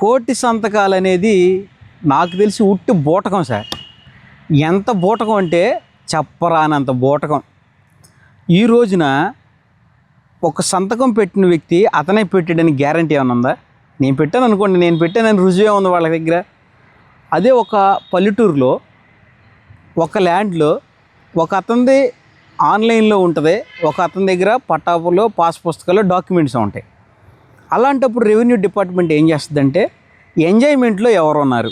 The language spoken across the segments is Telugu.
కోటి సంతకాలు అనేది నాకు తెలిసి ఉట్టి బూటకం సార్. ఎంత బూటకం అంటే చెప్పరానంత బూటకం. ఈ రోజున ఒక సంతకం పెట్టిన వ్యక్తి అతనే పెట్టాడని గ్యారంటీ ఏమైనా ఉందా? నేను పెట్టాను అనుకోండి, నేను పెట్టానని రుజువే ఉంది వాళ్ళ దగ్గర. అదే ఒక పల్లెటూరులో ఒక ల్యాండ్లో ఒక అతనిది ఆన్లైన్లో ఉంటుంది, ఒక అతని దగ్గర పట్టాపులో పాస్ పుస్తకాలు డాక్యుమెంట్స్ ఉంటాయి. అలాంటప్పుడు రెవెన్యూ డిపార్ట్మెంట్ ఏం చేస్తుందంటే ఎంజాయ్మెంట్లో ఎవరు ఉన్నారు,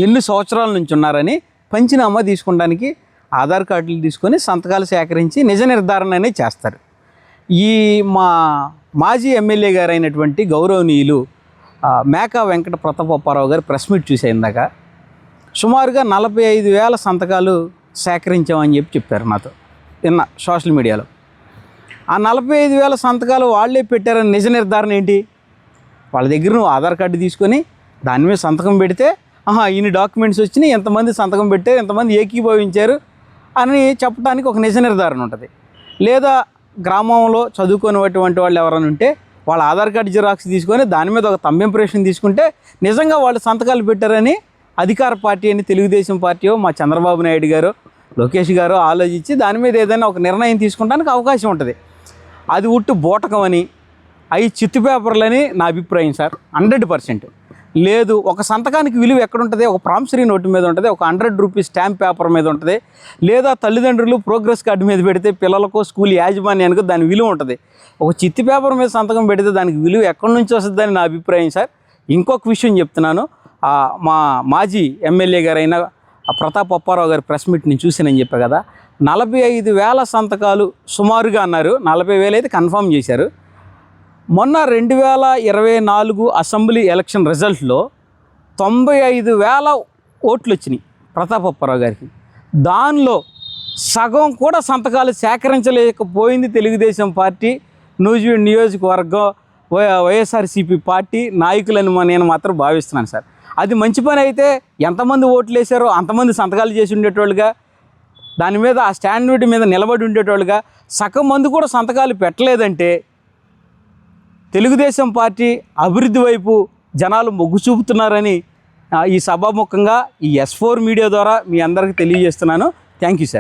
ఎన్ని సంవత్సరాల నుంచి ఉన్నారని పంచనామా తీసుకోవడానికి ఆధార్ కార్డులు తీసుకొని సంతకాలు సేకరించి నిజ నిర్ధారణ అనేది చేస్తారు. ఈ మాజీ ఎమ్మెల్యే గారు అయినటువంటి గౌరవనీయులు మేకా వెంకట ప్రతాపప్పారావు గారు ప్రెస్ మీట్ చూసేందాక సుమారుగా 45,000 సంతకాలు సేకరించామని చెప్పారు నాతో నిన్న సోషల్ మీడియాలో. ఆ 45,000 సంతకాలు వాళ్ళే పెట్టారని నిజ నిర్ధారణ ఏంటి? వాళ్ళ దగ్గర నువ్వు ఆధార్ కార్డు తీసుకొని దాని మీద సంతకం పెడితే ఇన్ని డాక్యుమెంట్స్ వచ్చినాయి, ఎంతమంది సంతకం పెట్టారు, ఎంతమంది ఏకీభవించారు అని చెప్పడానికి ఒక నిజ నిర్ధారణ ఉంటుంది. లేదా గ్రామంలో చదువుకునేటువంటి వాళ్ళు ఎవరైనా ఉంటే వాళ్ళ ఆధార్ కార్డు జిరాక్స్ తీసుకొని దాని మీద ఒక థంబ్ ఇంప్రెషన్ తీసుకుంటే నిజంగా వాళ్ళు సంతకాలు పెట్టారని అధికార పార్టీ అని తెలుగుదేశం పార్టీ మా చంద్రబాబు నాయుడు గారు లోకేష్ గారు ఆలోచించి దాని మీద ఏదైనా ఒక నిర్ణయం తీసుకుంటానికి అవకాశం ఉంటుంది. అది ఉట్టు బూటకం అని అవి చిత్తు పేపర్లని నా అభిప్రాయం సార్. 100% లేదు. ఒక సంతకానికి విలువ ఎక్కడుంటుంది? ఒక ప్రామిసరీ నోటు మీద ఉంటుంది, ఒక 100 రూపీస్ స్టాంప్ పేపర్ మీద ఉంటుంది, లేదా తల్లిదండ్రులు ప్రోగ్రెస్ కార్డు మీద పెడితే పిల్లలకు స్కూల్ యాజమాన్యానికి దాని విలువ ఉంటుంది. ఒక చిత్తు పేపర్ మీద సంతకం పెడితే దానికి విలువ ఎక్కడి నుంచి వస్తుందని నా అభిప్రాయం సార్. ఇంకొక విషయం చెప్తున్నాను. మా మాజీ ఎమ్మెల్యే గారైన ప్రతాప్ అప్పారావు గారి ప్రెస్ మీట్ నేను చూసానని చెప్పా కదా, 45,000 సంతకాలు సుమారుగా అన్నారు. 40,000 అయితే కన్ఫర్మ్ చేశారు. మొన్న 2024 అసెంబ్లీ ఎలక్షన్ రిజల్ట్లో 95,000 ఓట్లు వచ్చినాయి ప్రతాప్ అప్పారావు గారికి. దానిలో సగం కూడా సంతకాలు సేకరించలేకపోయింది తెలుగుదేశం పార్టీ నూజివీడు నియోజకవర్గం వైఎస్ఆర్సీపీ పార్టీ నాయకులని నేను మాత్రం భావిస్తున్నాను సార్. అది మంచి పని అయితే ఎంతమంది ఓట్లు వేశారో అంతమంది సంతకాలు చేసి ఉండేటోళ్ళుగా, దాని మీద ఆ స్టాండర్డ్ మీద నిలబడి ఉండేటోళ్ళుగా సగం మంది కూడా సంతకాలు పెట్టలేదంటే తెలుగుదేశం పార్టీ అభివృద్ధి వైపు జనాలు మొగ్గు చూపుతున్నారని ఈ సభాముఖంగా ఈ S4 మీడియా ద్వారా మీ అందరికీ తెలియజేస్తున్నాను. Thank you sir.